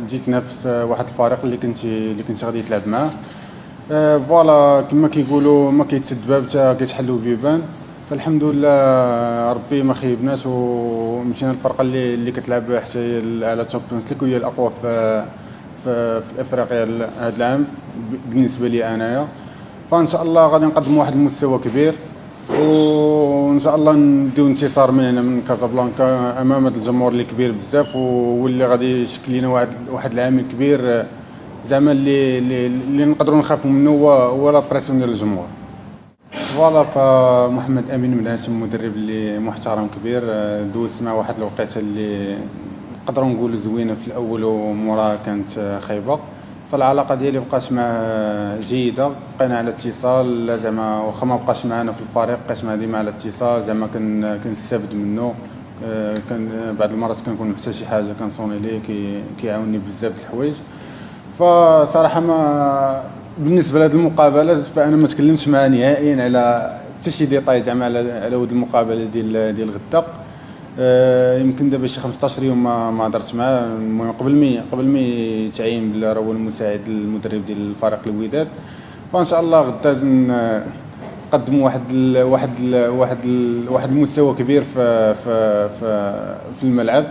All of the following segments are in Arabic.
جيت نافس واحد الفريق اللي كنت غادي تلعب معاه. فوالا كما كيقولوا ما كيتسد باب حتى كيتحلوا بيبان. فالحمد لله ربي ما خيبناش ومشينا للفرقه اللي كتلعب حتى هي على تشامبيونز ليغ وهي الاقوى في افريقيا هذا العام بالنسبه لي انايا. فان شاء الله غادي نقدموا واحد المستوى كبير وان شاء الله نديو انتصار من هنا من كازابلانكا امام هذا الجمهور اللي كبير بزاف واللي غادي يشكل لنا واحد العامل كبير زعما اللي نقدروا نخافوا منه هو لا بريسيون ديال الجمهور. فوالا فمحمد امين بن هاشم مدرب اللي محترم كبير، دوزت مع واحد الوقيته اللي نقدروا نقولوا زوينه في الاول ومورا كانت خايبه. فالعلاقه ديالي بقات معاه جيده، بقينا على اتصال زعما واخا ما بقاش معنا في الفريق بقيت معاه ديما على اتصال زعما كنستافد منه. كان بعض المرات كنكون محتاج شي حاجه كنصوني ليه كيعاونني بزاف د الحوايج. فصراحه ما بالنسبه لهاد المقابله فانا ما تكلمتش معاه نهائيا على حتى شي ديطاي زعما على ود المقابله ديال غدا. يمكن دابا شي 15 يوم ما هضرت معاه. المهم قبل ما يتعين راه هو المساعد المدرب ديال الفريق الوداد. فان شاء الله غدا نقدموا واحد المستوى كبير في الملعب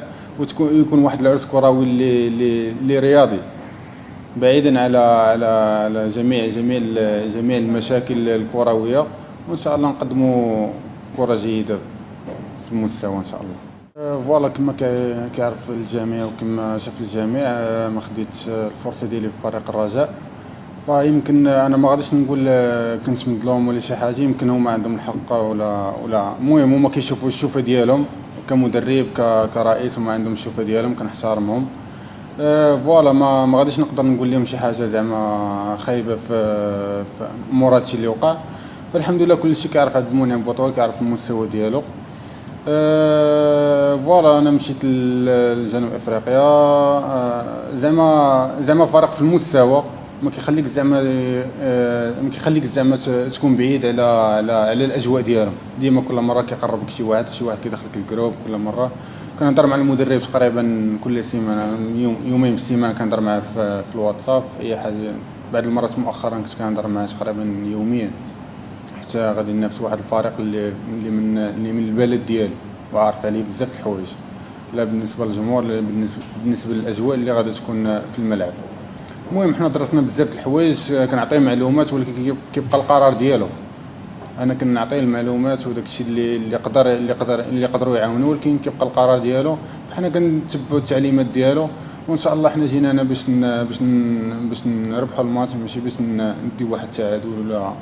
يكون واحد العرس كروي اللي رياضي بعيدا على جميع المشاكل الكرويه، وان شاء الله نقدموا كره جيده في المستوى ان شاء الله. فوالا كما كيعرف الجميع وكما شاف الجميع ما خديتش الفرصه ديالي في فريق الرجاء. فيمكن انا ما غاديش نقول كنت مظلوم ولا شي حاجه، يمكن هما عندهم الحق ولا المهم هما كيشوفوا الشوفه ديالهم كمدرب كرئيس، هما عندهم الشوفه ديالهم كنحترمهم. فوالا ما غاديش نقدر نقول لهم شي حاجه زعما خايبه في مورا هادشي اللي وقع. فالحمد لله كلشي كيعرف عبد المنعم بوطوي كيعرف المستوى ديالو. فوالا انا مشيت لجنوب افريقيا زعما فرق في المستوى ما كيخليك زعما تكون بعيد على الاجواء ديالهم. ديما كل مره كيقربك شي واحد كيدخلك الجروب. كل مره كنهضر مع المدرب تقريبا كل سيمانه يومين في السيمانه كنهضر معاه في الواتساب اي حاجه. بعض المرات مؤخرا كنت كنهضر معاه تقريبا يوميا حتى غادي ننافس واحد الفريق اللي من البلد ديالي وعارف عليه بزاف د الحوايج، لا بالنسبه للجمهور لا بالنسبه للاجواء اللي غادي تكون في الملعب. المهم حنا درسنا بزاف د الحوايج، كنعطيه معلومات ولكن كيبقى القرار ديالو. انا كنعطيه المعلومات وداك الشيء اللي يقدروا يعاونوا، ولكن كيبقى القرار ديالو. فحنا كنتبعوا التعليمات ديالو وان شاء الله حنا جينا هنا باش نربحوا الماتش ماشي باش نديو واحد التعادل ولا.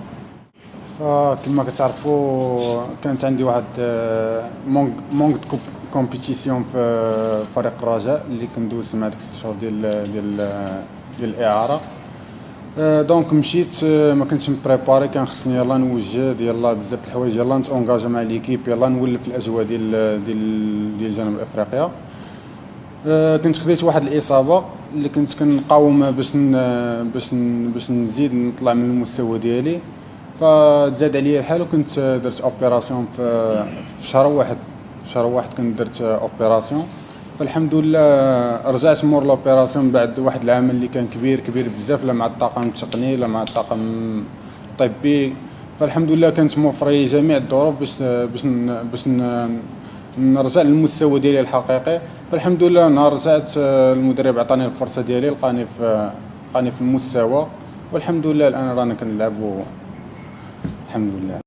فكما كتعرفوا كانت عندي واحد مونك دو كومبيتيسيون في فريق الرجاء اللي كندوز مع ديك 6 شهور ديال الاعاره. دونك مشيت ما كنتش مبريباري، كان خصني يلاه نوجد يلاه بزاف د الحوايج يلاه نتونجاجا مع ليكيب يلاه نولف الاجواء ديال جنوب افريقيا. كنت خديت واحد الاصابه اللي كنت كنقاومها باش نزيد نطلع من المستوى ديالي. فتزاد عليا الحال وكنت درت اوبيراسيون في شهر واحد كنت درت اوبيراسيون. فالحمد لله رجعت مور لوبيراسيون بعد واحد العمل اللي كان كبير بزاف، لا مع الطاقم التقني لا مع الطاقم الطبي. فالحمد لله كانت موفري جميع الظروف باش نرجع للمستوى ديالي الحقيقي. فالحمد لله نهار رجعت المدرب عطاني الفرصه ديالي لقاني في المستوى، والحمد لله الان رانا كنلعب الحمد لله.